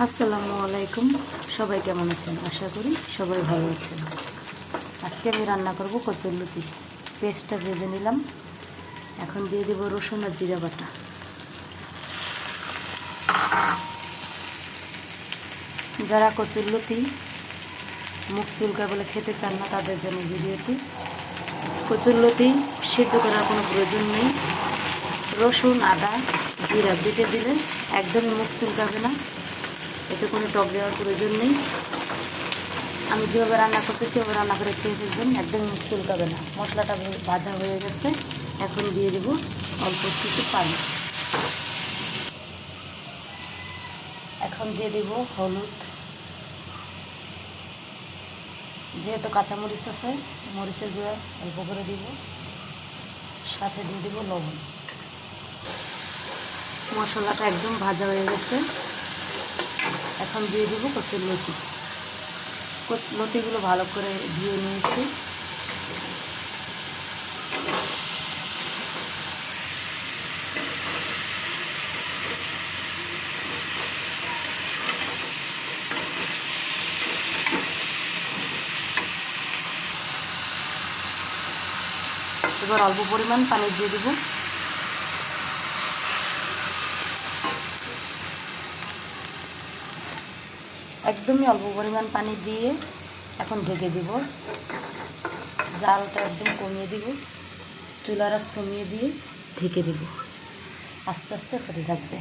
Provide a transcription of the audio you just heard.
আসসালামু আলাইকুম। সবাই কেমন আছেন? আশা করি সবাই ভালো আছেন। আজকে আমি রান্না করব কচুরলতি। পেস্টটা ভেজে নিলাম। এখন দিয়ে দেব রসুন আর জিরা বাটা। যারা কচুরলতি মুখ চুলকা বলে খেতে চান না তাদের জন্য ভিডিওটি। কচুরলতি সিদ্ধ করার কোনো প্রয়োজন নেই। রসুন আদা জিরা বেটে দিলে একদমই মুখ চুলকাবে না। এতে কোনো টক দেওয়ার প্রয়োজন নেই। আমি যেভাবে রান্না করতেছি ওভাবে রান্না করে খেয়ে ফেলবেন, একদম মুখ চুলকাবে না। মশলাটা ভাজা হয়ে গেছে, এখন দিয়ে দেব অল্প কিছু পানি। এখন দিয়ে দেব হলুদ, যেহেতু কাঁচামরিচ আছে মরিচের গুঁড়া অল্প করে দিব, সাথে দিয়ে দেব লবণ। মশলাটা একদম ভাজা হয়ে গেছে, এখন দিয়ে দেব কচুরলতি। লতিগুলো ভালো করে ধুয়ে নিয়েছি। এবার অল্প পরিমাণ পানি দিয়ে দেব। একদমই অল্প পরিমাণ পানি দিয়ে এখন ঢেকে দেব। জালটা একদম কমিয়ে দিব, চুলার আঁচ কমিয়ে দিয়ে ঢেকে দেব। আস্তে আস্তে হতে থাকবে।